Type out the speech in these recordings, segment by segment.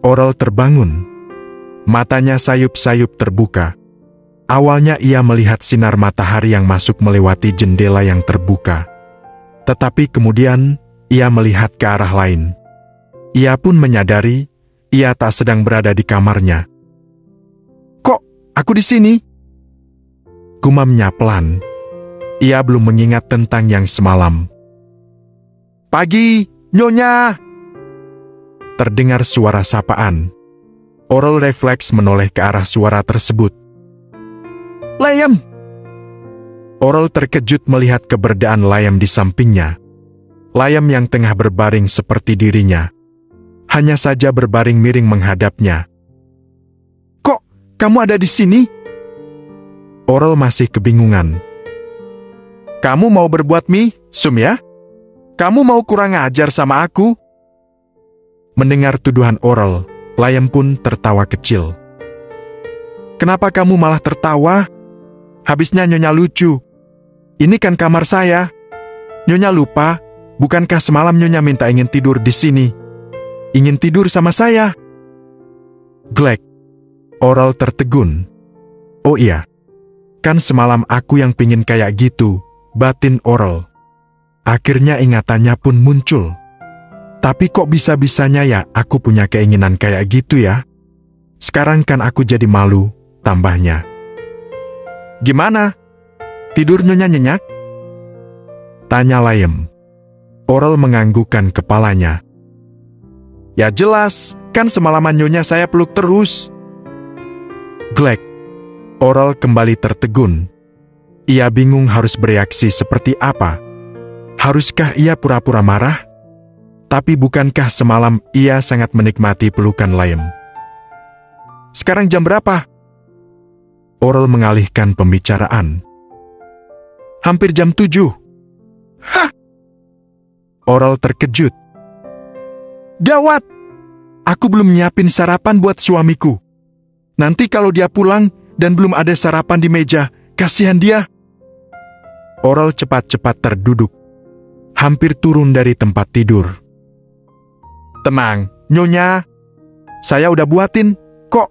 Oral terbangun. Matanya sayup-sayup terbuka. Awalnya ia melihat sinar matahari yang masuk melewati jendela yang terbuka. Tetapi kemudian, ia melihat ke arah lain. Ia pun menyadari, ia tak sedang berada di kamarnya. "Kok aku di sini?" Gumamnya pelan. Ia belum mengingat tentang yang semalam. "Pagi, Nyonya!" Terdengar suara sapaan. Oral refleks menoleh ke arah suara tersebut. "Layam!" Oral terkejut melihat keberadaan Layam di sampingnya. Layam yang tengah berbaring seperti dirinya. Hanya saja berbaring miring menghadapnya. "Kok kamu ada di sini?" Oral masih kebingungan. "Kamu mau berbuat mesum ya? Kamu mau kurang ajar sama aku?" Mendengar tuduhan Oral, Layam pun tertawa kecil. "Kenapa kamu malah tertawa? Habisnya Nyonya lucu. Ini kan kamar saya. Nyonya lupa, bukankah semalam Nyonya minta ingin tidur di sini? Ingin tidur sama saya?" Glek. Oral tertegun. "Oh iya, kan semalam aku yang pingin kayak gitu," batin Oral. Akhirnya ingatannya pun muncul. "Tapi kok bisa-bisanya ya aku punya keinginan kayak gitu ya? Sekarang kan aku jadi malu," tambahnya. "Gimana? Tidur Nyonya nyenyak?" tanya Layam. Oral menganggukkan kepalanya. "Ya jelas, kan semalaman Nyonya saya peluk terus." Glek. Oral kembali tertegun. Ia bingung harus bereaksi seperti apa. Haruskah ia pura-pura marah? Tapi bukankah semalam ia sangat menikmati pelukan Layam? "Sekarang jam berapa?" Oral mengalihkan pembicaraan. "Hampir jam 7. "Hah?" Oral terkejut. "Gawat! Aku belum nyiapin sarapan buat suamiku. Nanti kalau dia pulang dan belum ada sarapan di meja, kasihan dia." Oral cepat-cepat terduduk. Hampir turun dari tempat tidur. "Tenang, Nyonya. Saya udah buatin, kok."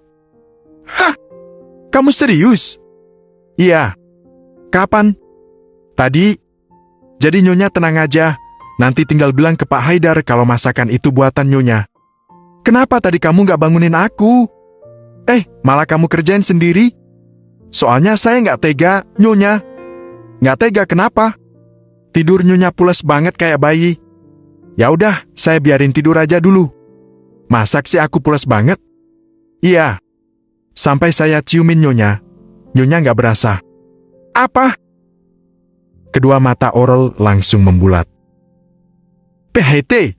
"Hah? Kamu serius?" "Iya." "Kapan?" "Tadi." "Jadi Nyonya tenang aja. Nanti tinggal bilang ke Pak Haidar kalau masakan itu buatan Nyonya." "Kenapa tadi kamu gak bangunin aku? Malah kamu kerjain sendiri?" "Soalnya saya gak tega, Nyonya." "Gak tega kenapa? Tidur Nyonya pules banget kayak bayi." "Ya udah, saya biarin tidur aja dulu." "Masak sih aku pules banget?" "Iya. Sampai saya ciumin Nyonya. Nyonya gak berasa." "Apa?" Kedua mata Oral langsung membulat. "PHT."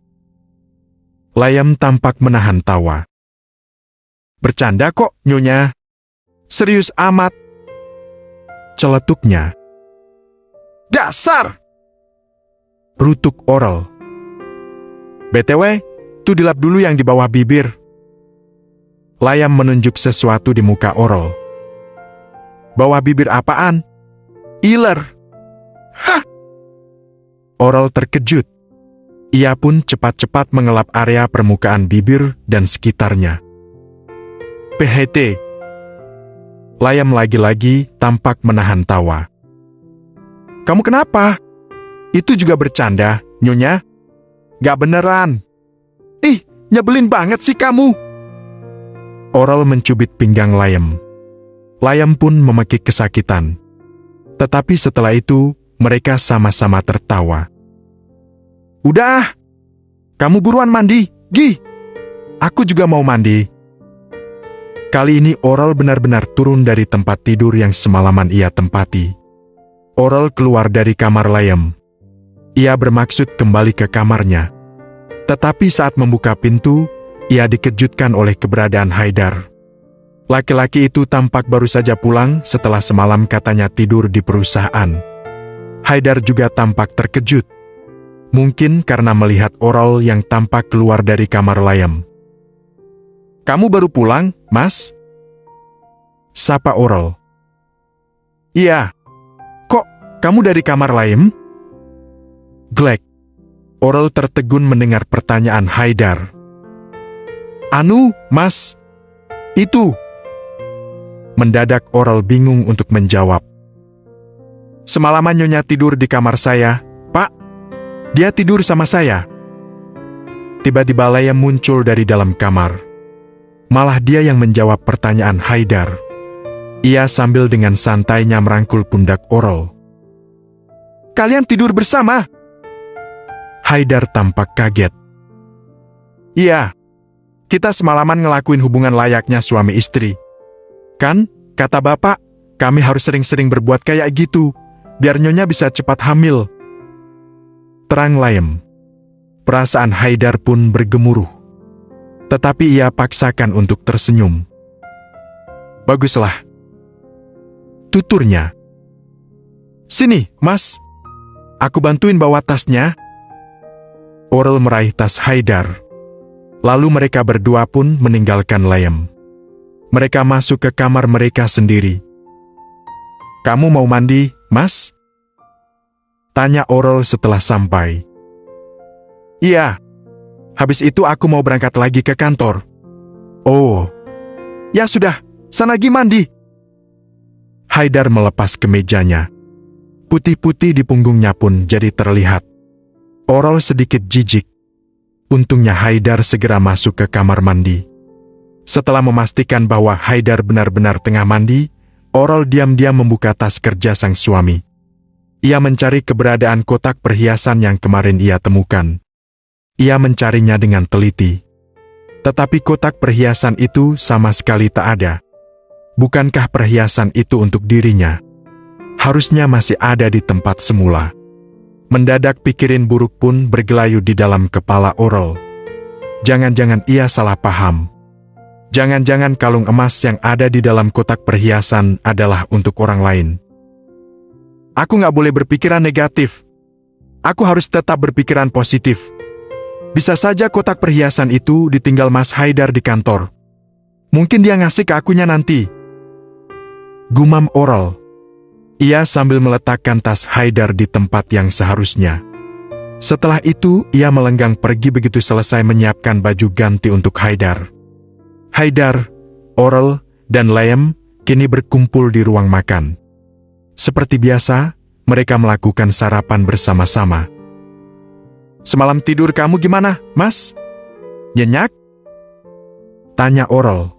Layam tampak menahan tawa. "Bercanda kok, Nyonya. Serius amat." Celetuknya. "Dasar!" Rutuk Oral. "BTW, tuh dilap dulu yang di bawah bibir." Layam menunjuk sesuatu di muka Oral. "Bawah bibir apaan?" "Iler." "Hah?" Oral terkejut. Ia pun cepat-cepat mengelap area permukaan bibir dan sekitarnya. "PHT." Layam lagi-lagi tampak menahan tawa. "Kamu kenapa? Itu juga bercanda, Nyonya? Gak beneran." "Ih, nyebelin banget sih kamu." Oral mencubit pinggang Layam. Layam pun memekik kesakitan. Tetapi setelah itu, mereka sama-sama tertawa. "Udah, kamu buruan mandi, Gi. Aku juga mau mandi." Kali ini Oral benar-benar turun dari tempat tidur yang semalaman ia tempati. Oral keluar dari kamar Layam. Ia bermaksud kembali ke kamarnya. Tetapi saat membuka pintu, ia dikejutkan oleh keberadaan Haidar. Laki-laki itu tampak baru saja pulang setelah semalam katanya tidur di perusahaan. Haidar juga tampak terkejut. Mungkin karena melihat Oral yang tampak keluar dari kamar Layam. "Kamu baru pulang, Mas?" sapa Oral. "Iya." "Kok kamu dari kamar Layam?" Glek. Oral tertegun mendengar pertanyaan Haidar. Anu, Mas. Itu. Mendadak Oral bingung untuk menjawab. Semalaman Nyonya tidur di kamar saya, Pak. Dia tidur sama saya. Tiba-tiba Layem muncul dari dalam kamar. Malah dia yang menjawab pertanyaan Haidar. Ia sambil dengan santainya merangkul pundak Oral. Kalian tidur bersama? Haidar tampak kaget. Iya, kita semalaman ngelakuin hubungan layaknya suami istri. Kan, kata bapak, kami harus sering-sering berbuat kayak gitu, biar Nyonya bisa cepat hamil. Terang Layem. Perasaan Haidar pun bergemuruh. Tetapi ia paksakan untuk tersenyum. Baguslah. Tuturnya. Sini, Mas. Aku bantuin bawa tasnya. Oral meraih tas Haidar. Lalu mereka berdua pun meninggalkan Layem. Mereka masuk ke kamar mereka sendiri. Kamu mau mandi, Mas? Tanya Oral setelah sampai. Iya. Habis itu aku mau berangkat lagi ke kantor. Oh. Ya sudah, sana gi mandi. Haidar melepas kemejanya. Putih-putih di punggungnya pun jadi terlihat. Oral sedikit jijik. Untungnya Haidar segera masuk ke kamar mandi. Setelah memastikan bahwa Haidar benar-benar tengah mandi, Oral diam-diam membuka tas kerja sang suami. Ia mencari keberadaan kotak perhiasan yang kemarin ia temukan. Ia mencarinya dengan teliti. Tetapi kotak perhiasan itu sama sekali tak ada. Bukankah perhiasan itu untuk dirinya? Harusnya masih ada di tempat semula. Mendadak pikirin buruk pun bergelayu di dalam kepala Oral. Jangan-jangan ia salah paham. Jangan-jangan kalung emas yang ada di dalam kotak perhiasan adalah untuk orang lain. Aku nggak boleh berpikiran negatif. Aku harus tetap berpikiran positif. Bisa saja kotak perhiasan itu ditinggal Mas Haidar di kantor. Mungkin dia ngasih ke akunya nanti. Gumam Oral. Ia sambil meletakkan tas Haidar di tempat yang seharusnya. Setelah itu, ia melenggang pergi begitu selesai menyiapkan baju ganti untuk Haidar. Haidar, Oral, dan Layem kini berkumpul di ruang makan. Seperti biasa, mereka melakukan sarapan bersama-sama. Semalam tidur kamu gimana, Mas? Nyenyak? Tanya Oral.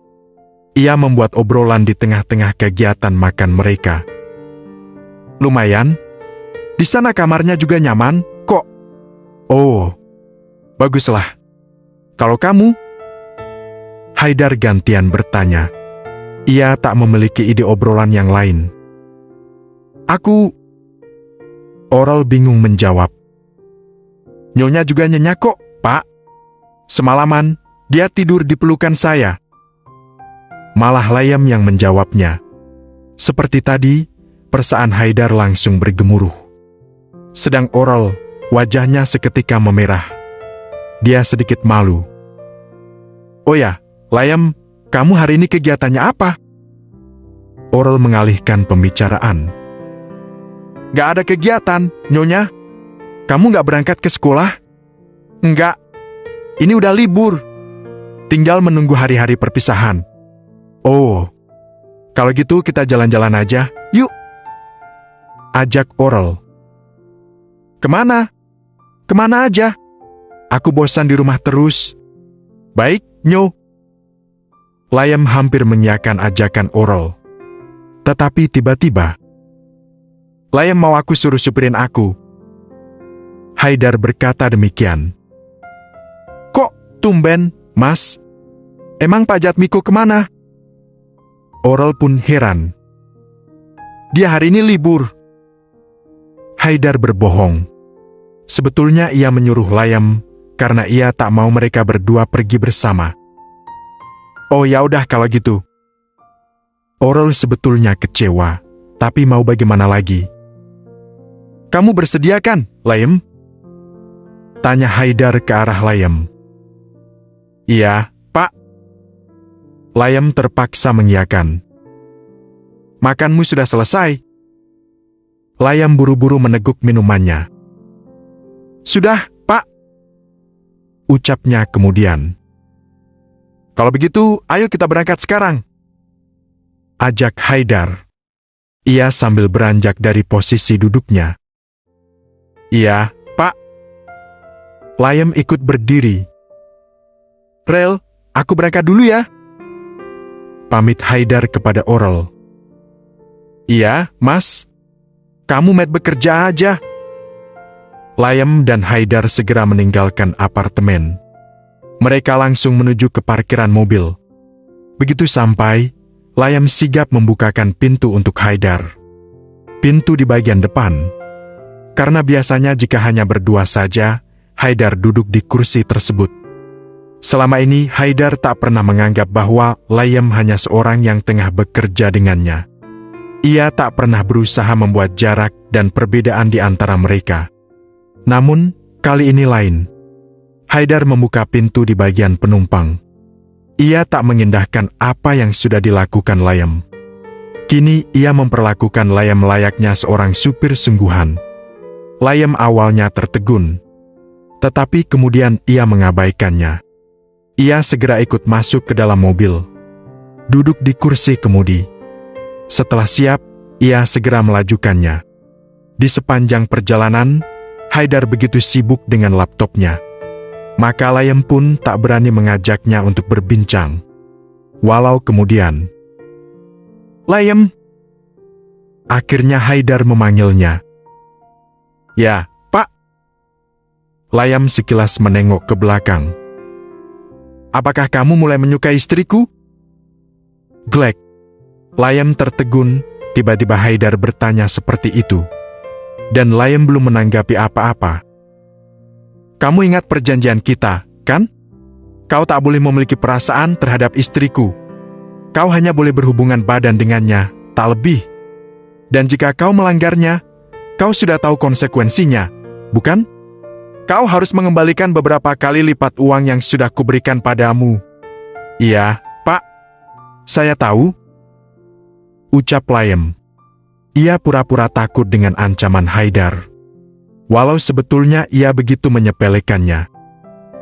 Ia membuat obrolan di tengah-tengah kegiatan makan mereka. Lumayan. Di sana kamarnya juga nyaman, kok. Oh, baguslah. Kalau kamu? Haidar gantian bertanya. Ia tak memiliki ide obrolan yang lain. Aku... Oral bingung menjawab. Nyonya juga nyenyak kok, Pak. Semalaman, dia tidur di pelukan saya. Malah Layem yang menjawabnya. Seperti tadi, perasaan Haidar langsung bergemuruh. Sedang Oral, wajahnya seketika memerah. Dia sedikit malu. Oh ya, Layem, kamu hari ini kegiatannya apa? Oral mengalihkan pembicaraan. Gak ada kegiatan, Nyonya. Kamu gak berangkat ke sekolah? Enggak. Ini udah libur. Tinggal menunggu hari-hari perpisahan. Oh, kalau gitu kita jalan-jalan aja, yuk. Ajak Oral. Kemana? Kemana aja? Aku bosan di rumah terus. Baik, Nyo. Layem hampir mengiyakan ajakan Oral. Tetapi tiba-tiba, Layem mau aku suruh supirin aku. Haidar berkata demikian. Kok tumben, Mas? Emang Pak Jatmiko kemana? Oral pun heran. Dia hari ini libur. Haidar berbohong. Sebetulnya ia menyuruh Layem karena ia tak mau mereka berdua pergi bersama. Oh ya udah kalau gitu. Oral sebetulnya kecewa, tapi mau bagaimana lagi? Kamu bersedia kan, Layem? Tanya Haidar ke arah Layem. Iya, Pak. Layem terpaksa mengiyakan. Makanmu sudah selesai? Layem buru-buru meneguk minumannya. Sudah, Pak. Ucapnya kemudian. Kalau begitu, ayo kita berangkat sekarang. Ajak Haidar. Ia sambil beranjak dari posisi duduknya. Iya, Pak. Layem ikut berdiri. Rel, aku berangkat dulu ya. Pamit Haidar kepada Orel. Iya, Mas. Kamu bekerja aja. Layem dan Haidar segera meninggalkan apartemen. Mereka langsung menuju ke parkiran mobil. Begitu sampai, Layem sigap membukakan pintu untuk Haidar. Pintu di bagian depan. Karena biasanya jika hanya berdua saja, Haidar duduk di kursi tersebut. Selama ini, Haidar tak pernah menganggap bahwa Layem hanya seorang yang tengah bekerja dengannya. Ia tak pernah berusaha membuat jarak dan perbedaan di antara mereka. Namun, kali ini lain. Haidar membuka pintu di bagian penumpang. Ia tak mengindahkan apa yang sudah dilakukan Layem. Kini, ia memperlakukan Layem layaknya seorang supir sungguhan. Layem awalnya tertegun. Tetapi kemudian ia mengabaikannya. Ia segera ikut masuk ke dalam mobil. Duduk di kursi kemudi. Setelah siap, ia segera melajukannya. Di sepanjang perjalanan, Haidar begitu sibuk dengan laptopnya. Maka Layem pun tak berani mengajaknya untuk berbincang. Walau kemudian, Layem. Akhirnya Haidar memanggilnya. Ya, Pak. Layem sekilas menengok ke belakang. Apakah kamu mulai menyukai istriku? Glek. Layem tertegun, tiba-tiba Haidar bertanya seperti itu. Dan Layem belum menanggapi apa-apa. Kamu ingat perjanjian kita, kan? Kau tak boleh memiliki perasaan terhadap istriku. Kau hanya boleh berhubungan badan dengannya, tak lebih. Dan jika kau melanggarnya, kau sudah tahu konsekuensinya, bukan? Kau harus mengembalikan beberapa kali lipat uang yang sudah kuberikan padamu. Iya, Pak. Saya tahu. Ucap Layem. Ia pura-pura takut dengan ancaman Haidar. Walau sebetulnya ia begitu menyepelekannya.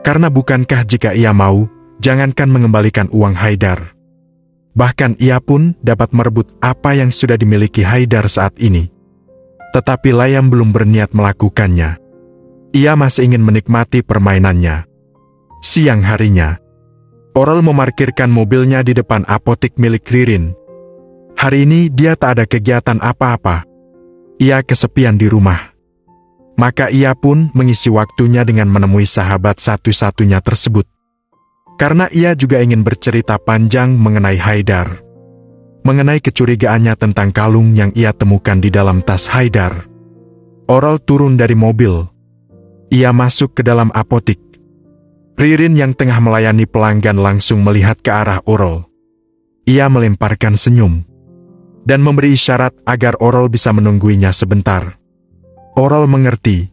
Karena bukankah jika ia mau, jangankan mengembalikan uang Haidar. Bahkan ia pun dapat merebut apa yang sudah dimiliki Haidar saat ini. Tetapi Layem belum berniat melakukannya. Ia masih ingin menikmati permainannya. Siang harinya, Orel memarkirkan mobilnya di depan apotik milik Ririn. Hari ini dia tak ada kegiatan apa-apa. Ia kesepian di rumah. Maka ia pun mengisi waktunya dengan menemui sahabat satu-satunya tersebut. Karena ia juga ingin bercerita panjang mengenai Haidar. Mengenai kecurigaannya tentang kalung yang ia temukan di dalam tas Haidar. Orel turun dari mobil. Ia masuk ke dalam apotik. Ririn yang tengah melayani pelanggan langsung melihat ke arah Orel. Ia melemparkan senyum dan memberi isyarat agar Orel bisa menungguinya sebentar. Orel mengerti.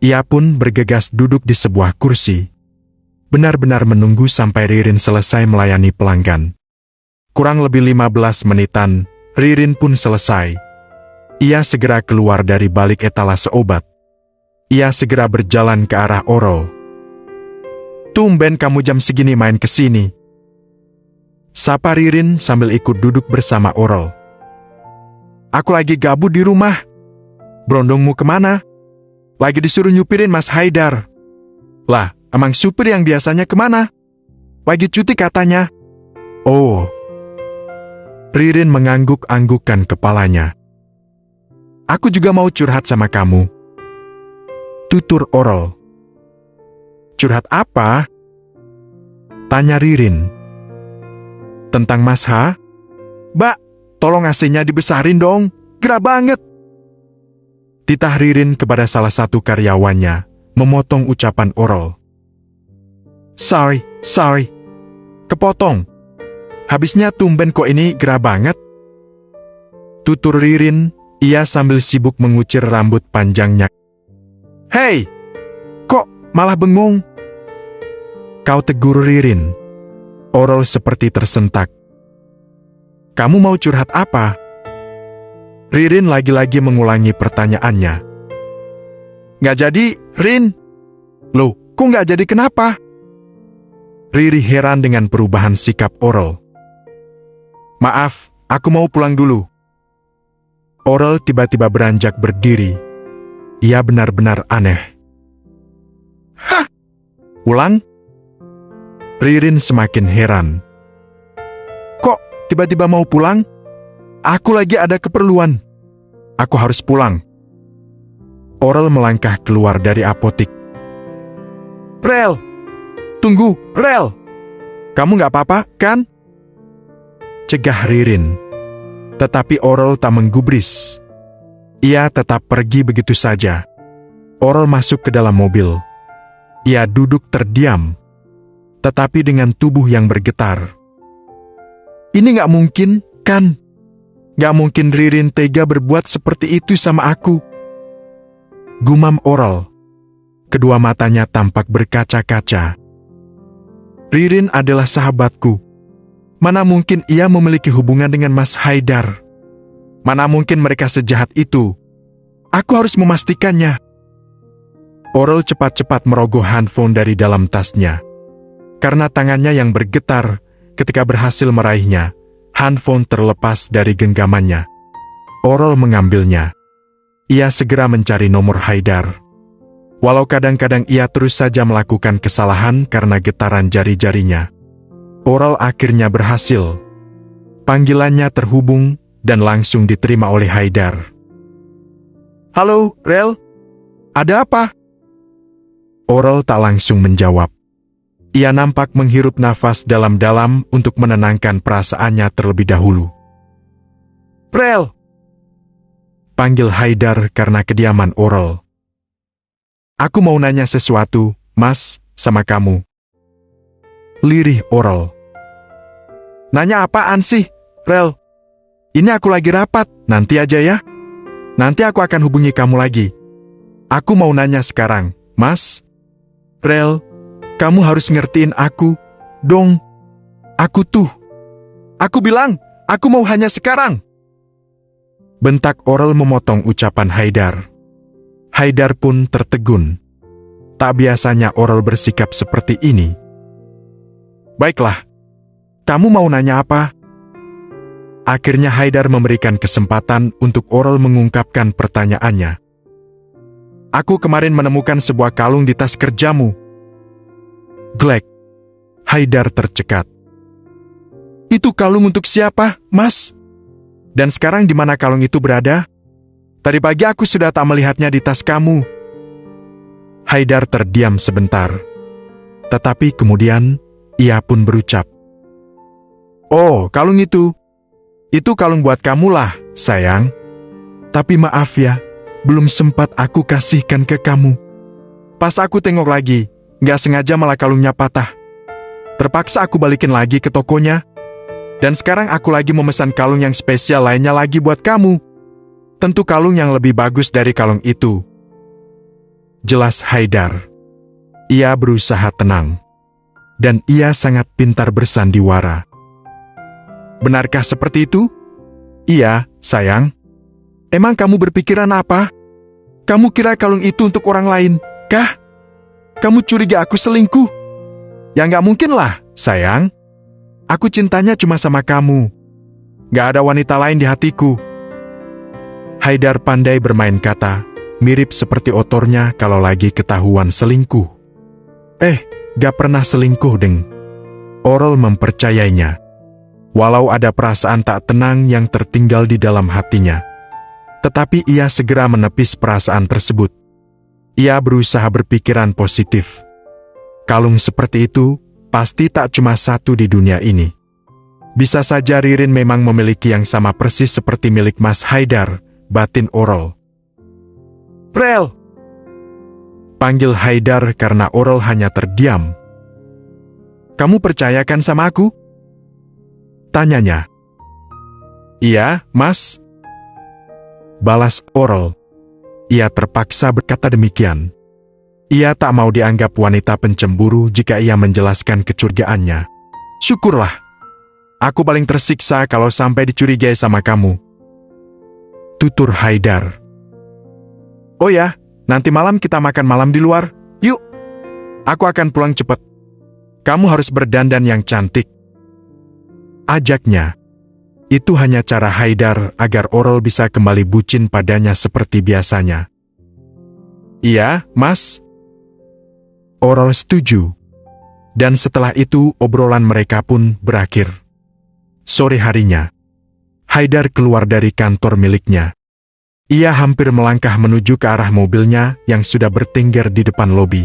Ia pun bergegas duduk di sebuah kursi. Benar-benar menunggu sampai Ririn selesai melayani pelanggan. Kurang lebih 15 menitan, Ririn pun selesai. Ia segera keluar dari balik etalase obat. Ia segera berjalan ke arah Orel. Tumben kamu jam segini main ke sini. Sapa Ririn sambil ikut duduk bersama Orel. Aku lagi gabut di rumah. Berondongmu kemana? Lagi disuruh nyupirin Mas Haidar. Lah, emang supir yang biasanya kemana? Lagi cuti katanya. Oh. Ririn mengangguk-anggukkan kepalanya. Aku juga mau curhat sama kamu. Tutur Orel. Curhat apa? Tanya Ririn. Tentang Mas H? Mbak, tolong AC-nya dibesarin dong. Gerah banget. Titah Ririn kepada salah satu karyawannya, memotong ucapan Orel. Sorry. Kepotong. Habisnya tumben kok ini gerah banget. Tutur Ririn, ia sambil sibuk mengucir rambut panjangnya. Hei, kok malah bengong? Kau tegur Ririn. Orel seperti tersentak. Kamu mau curhat apa? Ririn lagi-lagi mengulangi pertanyaannya. Nggak jadi, Rin. Loh, kok nggak jadi kenapa? Riri heran dengan perubahan sikap Oral. Maaf, aku mau pulang dulu. Oral tiba-tiba beranjak berdiri. Ia benar-benar aneh. Hah? Pulang? Ririn semakin heran. Kok tiba-tiba mau pulang? Aku lagi ada keperluan. Aku harus pulang. Oral melangkah keluar dari apotik. Rel! Tunggu, Rel! Kamu gak apa-apa, kan? Cegah Ririn. Tetapi Oral tak menggubris. Ia tetap pergi begitu saja. Oral masuk ke dalam mobil. Ia duduk terdiam, tetapi dengan tubuh yang bergetar. Ini gak mungkin, kan? Gak mungkin Ririn tega berbuat seperti itu sama aku. Gumam Oral. Kedua matanya tampak berkaca-kaca. Ririn adalah sahabatku. Mana mungkin ia memiliki hubungan dengan Mas Haidar? Mana mungkin mereka sejahat itu? Aku harus memastikannya. Oral cepat-cepat merogoh handphone dari dalam tasnya. Karena tangannya yang bergetar ketika berhasil meraihnya, handphone terlepas dari genggamannya. Oral mengambilnya. Ia segera mencari nomor Haidar. Walau kadang-kadang ia terus saja melakukan kesalahan karena getaran jari-jarinya, Oral akhirnya berhasil. Panggilannya terhubung dan langsung diterima oleh Haidar. Halo, Rel. Ada apa? Oral tak langsung menjawab. Ia nampak menghirup nafas dalam-dalam untuk menenangkan perasaannya terlebih dahulu. Rel! Panggil Haidar karena kediaman Oral. Aku mau nanya sesuatu, Mas, sama kamu. Lirih Oral. Nanya apaan sih, Rel? Ini aku lagi rapat, nanti aja ya. Nanti aku akan hubungi kamu lagi. Aku mau nanya sekarang, Mas. Rel, kamu harus ngertiin aku, dong. Aku bilang, aku mau hanya sekarang. Bentak Oral memotong ucapan Haidar. Haidar pun tertegun. Tak biasanya Oral bersikap seperti ini. Baiklah, kamu mau nanya apa? Akhirnya Haidar memberikan kesempatan untuk Oral mengungkapkan pertanyaannya. Aku kemarin menemukan sebuah kalung di tas kerjamu. Glek. Haidar tercekat. Itu kalung untuk siapa, Mas? Dan sekarang di mana kalung itu berada? Tadi pagi aku sudah tak melihatnya di tas kamu. Haidar terdiam sebentar. Tetapi kemudian, ia pun berucap. Oh, kalung itu. Itu kalung buat kamu lah, sayang. Tapi maaf ya, belum sempat aku kasihkan ke kamu. Pas aku tengok lagi, gak sengaja malah kalungnya patah. Terpaksa aku balikin lagi ke tokonya. Dan sekarang aku lagi memesan kalung yang spesial lainnya lagi buat kamu. Tentu kalung yang lebih bagus dari kalung itu. Jelas Haidar. Ia berusaha tenang. Dan ia sangat pintar bersandiwara. Benarkah seperti itu? Iya, sayang. Emang kamu berpikiran apa? Kamu kira kalung itu untuk orang lain, kah? Kamu curiga aku selingkuh? Ya nggak mungkin lah, sayang. Aku cintanya cuma sama kamu. Gak ada wanita lain di hatiku. Haidar pandai bermain kata, mirip seperti otornya kalau lagi ketahuan selingkuh. Gak pernah selingkuh, Deng. Oral mempercayainya. Walau ada perasaan tak tenang yang tertinggal di dalam hatinya. Tetapi ia segera menepis perasaan tersebut. Ia berusaha berpikiran positif. Kalung seperti itu pasti tak cuma satu di dunia ini. Bisa saja Ririn memang memiliki yang sama persis seperti milik Mas Haidar, batin Oral. Rel! Panggil Haidar karena Oral hanya terdiam. Kamu percayakan sama aku? Tanyanya. Iya, Mas. Balas Oral. Ia terpaksa berkata demikian. Ia tak mau dianggap wanita pencemburu jika ia menjelaskan kecurigaannya. Syukurlah. Aku paling tersiksa kalau sampai dicurigai sama kamu. Tutur Haidar. Oh ya, nanti malam kita makan malam di luar. Yuk. Aku akan pulang cepat. Kamu harus berdandan yang cantik, ajaknya. Itu hanya cara Haidar agar Orol bisa kembali bucin padanya seperti biasanya. Iya, Mas. Orol setuju. Dan setelah itu obrolan mereka pun berakhir. Sore harinya, Haidar keluar dari kantor miliknya. Ia hampir melangkah menuju ke arah mobilnya yang sudah bertengger di depan lobi.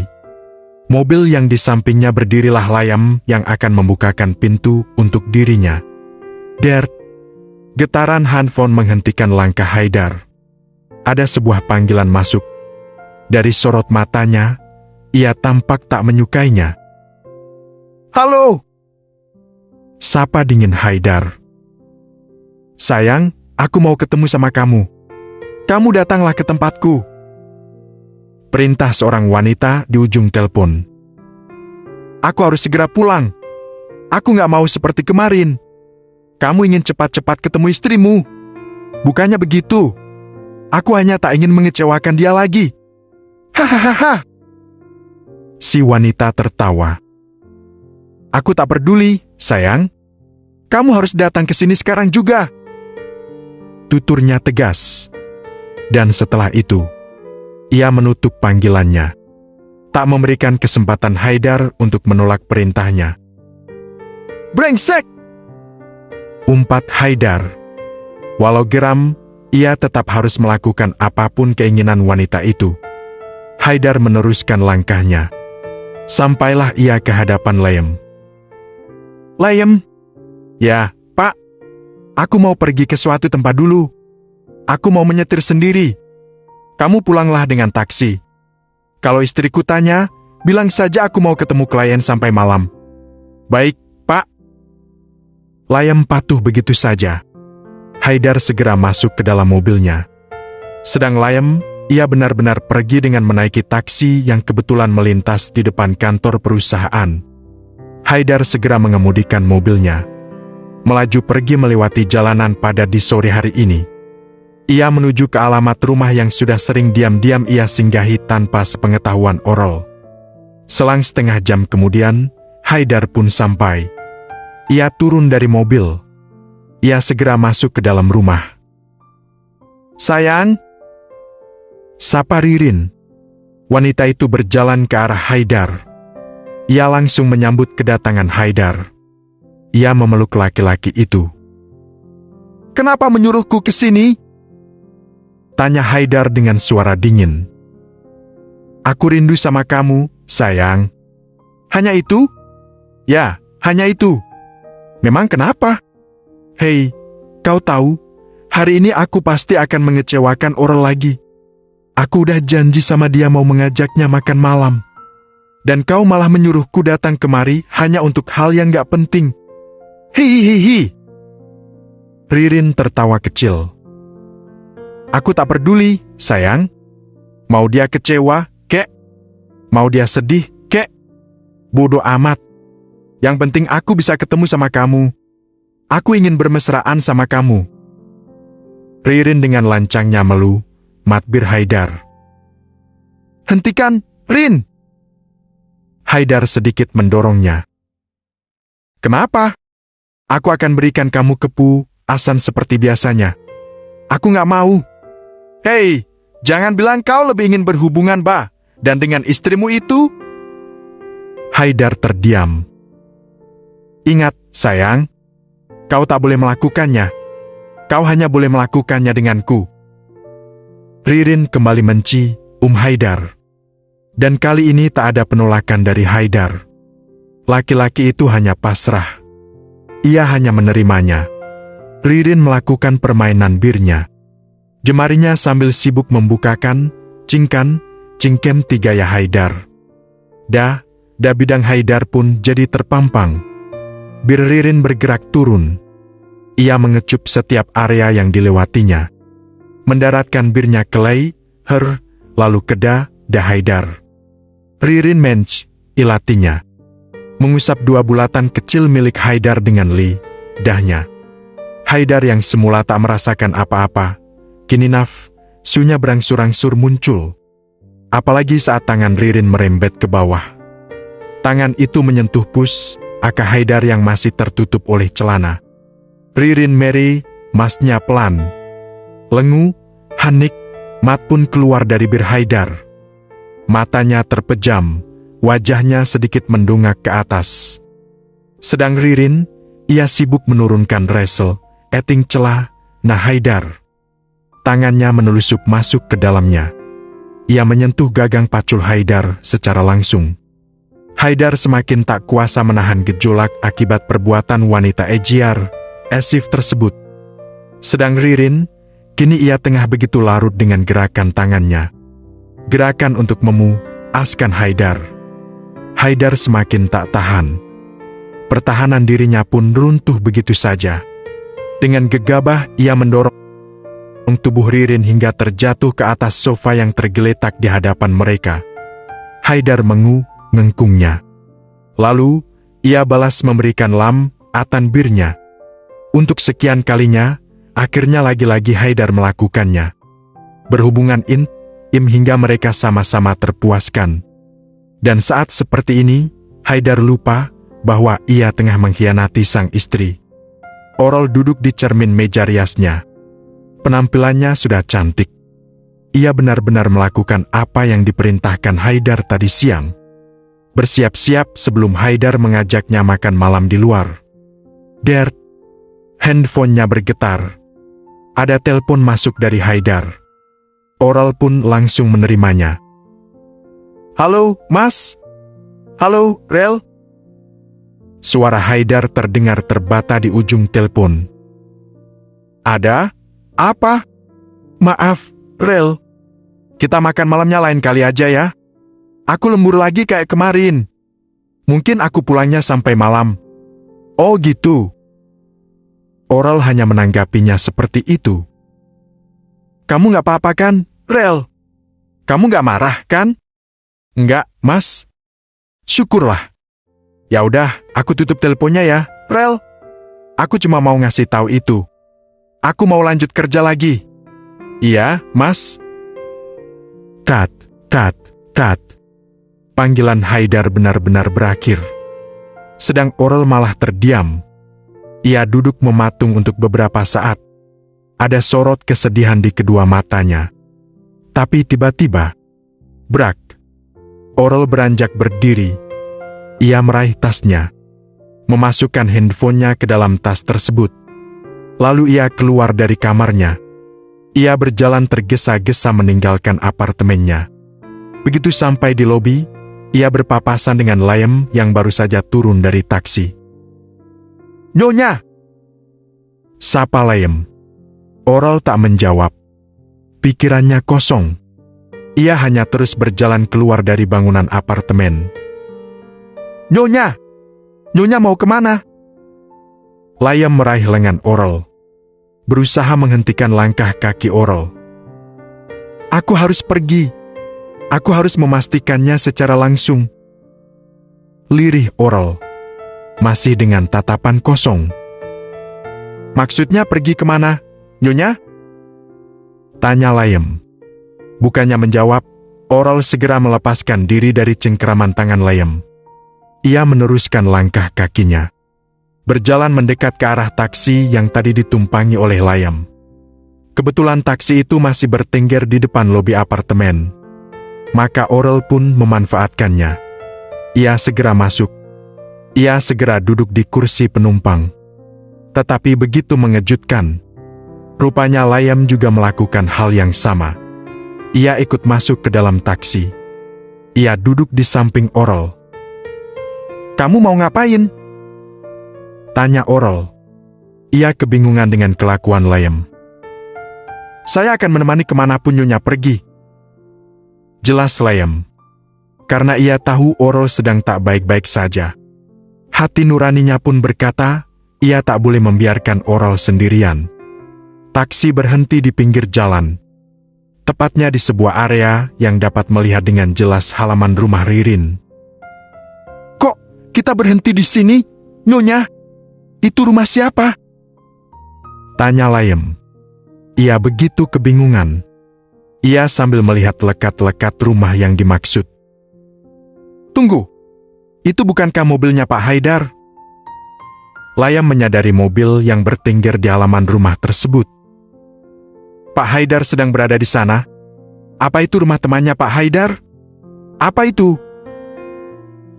Mobil yang di sampingnya berdirilah Layam yang akan membukakan pintu untuk dirinya. Dert. Getaran handphone menghentikan langkah Haidar. Ada sebuah panggilan masuk. Dari sorot matanya, ia tampak tak menyukainya. Halo! Sapa dingin Haidar. Sayang, aku mau ketemu sama kamu. Kamu datanglah ke tempatku. Perintah seorang wanita di ujung telepon. Aku harus segera pulang. Aku gak mau seperti kemarin. Kamu ingin cepat-cepat ketemu istrimu. Bukannya begitu. Aku hanya tak ingin mengecewakan dia lagi. Hahaha. Si wanita tertawa. Aku tak peduli, sayang. Kamu harus datang ke sini sekarang juga. Tuturnya tegas. Dan setelah itu, ia menutup panggilannya. Tak memberikan kesempatan Haidar untuk menolak perintahnya. Brengsek! Umpat Haidar. Walau geram, ia tetap harus melakukan apapun keinginan wanita itu. Haidar meneruskan langkahnya. Sampailah ia ke hadapan Layem. Layem? Ya, Pak. Aku mau pergi ke suatu tempat dulu. Aku mau menyetir sendiri. Kamu pulanglah dengan taksi. Kalau istriku tanya, bilang saja aku mau ketemu klien sampai malam. Baik, Pak. Layem patuh begitu saja. Haidar segera masuk ke dalam mobilnya. Sedang Layem, ia benar-benar pergi dengan menaiki taksi yang kebetulan melintas di depan kantor perusahaan. Haidar segera mengemudikan mobilnya. Melaju pergi melewati jalanan padat di sore hari ini. Ia menuju ke alamat rumah yang sudah sering diam-diam ia singgahi tanpa sepengetahuan Orol. Selang setengah jam kemudian, Haidar pun sampai. Ia turun dari mobil. Ia segera masuk ke dalam rumah. Sayang, sapa Ririn. Wanita itu berjalan ke arah Haidar. Ia langsung menyambut kedatangan Haidar. Ia memeluk laki-laki itu. Kenapa menyuruhku ke sini? Tanya Haidar dengan suara dingin. Aku rindu sama kamu, sayang. Hanya itu? Ya, hanya itu. Memang kenapa? Hei, kau tahu, hari ini aku pasti akan mengecewakan orang lagi. Aku udah janji sama dia mau mengajaknya makan malam. Dan kau malah menyuruhku datang kemari hanya untuk hal yang gak penting. Hihihihi. Ririn tertawa kecil. Aku tak peduli, sayang. Mau dia kecewa, kek. Mau dia sedih, kek. Bodoh amat. Yang penting aku bisa ketemu sama kamu. Aku ingin bermesraan sama kamu. Ririn dengan lancangnya melu, matbir Haidar. Hentikan, Rin! Haidar sedikit mendorongnya. Kenapa? Aku akan berikan kamu kepu, asan seperti biasanya. Aku gak mau. Hei, jangan bilang kau lebih ingin berhubungan, bah, dan dengan istrimu itu? Haidar terdiam. Ingat, sayang, kau tak boleh melakukannya. Kau hanya boleh melakukannya denganku. Ririn kembali menci, Haidar. Dan kali ini tak ada penolakan dari Haidar. Laki-laki itu hanya pasrah. Ia hanya menerimanya. Ririn melakukan permainan birnya. Jemarinya sambil sibuk membukakan, cingkem tigaya Haidar. Da bidang Haidar pun jadi terpampang. Bir Ririn bergerak turun. Ia mengecup setiap area yang dilewatinya. Mendaratkan birnya ke Lei, lalu ke da Haidar. Ririn mench, ilatinya. Mengusap dua bulatan kecil milik Haidar dengan dahnya. Haidar yang semula tak merasakan apa-apa, kini nafsunya berangsur-angsur muncul. Apalagi saat tangan Ririn merembet ke bawah. Tangan itu menyentuh pus Aka Haidar yang masih tertutup oleh celana. Ririn Mary, masnya pelan. Lengu, Hanik, mat pun keluar dari bir Haidar. Matanya terpejam, wajahnya sedikit mendongak ke atas. Sedang Ririn, ia sibuk menurunkan resel, eting celah, nah Haidar. Tangannya menelusup masuk ke dalamnya. Ia menyentuh gagang pacul Haidar secara langsung. Haidar semakin tak kuasa menahan gejolak akibat perbuatan wanita ejiar, esif tersebut. Sedang Ririn, kini ia tengah begitu larut dengan gerakan tangannya. Gerakan untuk memuaskan Haidar. Haidar semakin tak tahan. Pertahanan dirinya pun runtuh begitu saja. Dengan gegabah ia mendorong tubuh Ririn hingga terjatuh ke atas sofa yang tergeletak di hadapan mereka. Haidar mengengkungnya. Lalu, ia balas memberikan atan birnya. Untuk sekian kalinya, akhirnya lagi-lagi Haidar melakukannya. Berhubungan intim hingga mereka sama-sama terpuaskan. Dan saat seperti ini, Haidar lupa bahwa ia tengah mengkhianati sang istri. Oral duduk di cermin meja riasnya. Penampilannya sudah cantik. Ia benar-benar melakukan apa yang diperintahkan Haidar tadi siang. Bersiap-siap sebelum Haidar mengajaknya makan malam di luar. Dert. Handphonenya bergetar. Ada telepon masuk dari Haidar. Oral pun langsung menerimanya. Halo, Mas? Halo, Rel? Suara Haidar terdengar terbata di ujung telepon. Ada? Apa? Maaf, Rel. Kita makan malamnya lain kali aja ya. Aku lembur lagi kayak kemarin. Mungkin aku pulangnya sampai malam. Oh gitu. Oral hanya menanggapinya seperti itu. Kamu gak apa-apa kan, Rel? Kamu gak marah kan? Enggak, Mas. Syukurlah. Ya udah, aku tutup teleponnya ya, Rel. Aku cuma mau ngasih tahu itu. Aku mau lanjut kerja lagi. Iya, Mas. Cut. Panggilan Haidar benar-benar berakhir. Sedang Oral malah terdiam. Ia duduk mematung untuk beberapa saat. Ada sorot kesedihan di kedua matanya. Tapi tiba-tiba, brak. Oral beranjak berdiri. Ia meraih tasnya. Memasukkan handphonenya ke dalam tas tersebut. Lalu ia keluar dari kamarnya. Ia berjalan tergesa-gesa meninggalkan apartemennya. Begitu sampai di lobi, ia berpapasan dengan Layem yang baru saja turun dari taksi. Nyonya! Sapa Layem. Oral tak menjawab. Pikirannya kosong. Ia hanya terus berjalan keluar dari bangunan apartemen. Nyonya! Nyonya mau kemana? Layem meraih lengan Oral. Berusaha menghentikan langkah kaki Oral. Aku harus pergi. Aku harus memastikannya secara langsung. Lirih Oral. Masih dengan tatapan kosong. Maksudnya pergi kemana, Nyonya? Tanya Layem. Bukannya menjawab, Oral segera melepaskan diri dari cengkeraman tangan Layem. Ia meneruskan langkah kakinya. Berjalan mendekat ke arah taksi yang tadi ditumpangi oleh Layem. Kebetulan taksi itu masih bertengger di depan lobi apartemen. Maka Oral pun memanfaatkannya. Ia segera masuk. Ia segera duduk di kursi penumpang. Tetapi begitu mengejutkan. Rupanya Layem juga melakukan hal yang sama. Ia ikut masuk ke dalam taksi. Ia duduk di samping Oral. Kamu mau ngapain? Tanya Oral. Ia kebingungan dengan kelakuan Layem. Saya akan menemani kemanapun Nyonya pergi. Jelas Layem. Karena ia tahu Oral sedang tak baik-baik saja. Hati nuraninya pun berkata, ia tak boleh membiarkan Oral sendirian. Taksi berhenti di pinggir jalan. Tepatnya di sebuah area yang dapat melihat dengan jelas halaman rumah Ririn. Kok kita berhenti di sini, Nyonya? Itu rumah siapa? Tanya Layem. Ia begitu kebingungan. Ia sambil melihat lekat-lekat rumah yang dimaksud. Tunggu. Itu bukankah mobilnya Pak Haidar? Layam menyadari mobil yang bertengger di halaman rumah tersebut. Pak Haidar sedang berada di sana. Apa itu rumah temannya Pak Haidar? Apa itu?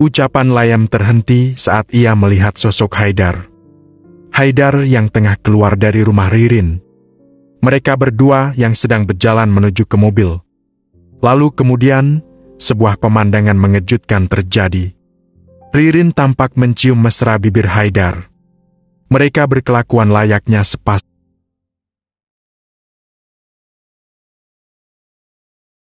Ucapan Layam terhenti saat ia melihat sosok Haidar. Haidar yang tengah keluar dari rumah Ririn. Mereka berdua yang sedang berjalan menuju ke mobil. Lalu kemudian, sebuah pemandangan mengejutkan terjadi. Ririn tampak mencium mesra bibir Haidar. Mereka berkelakuan layaknya sepasang.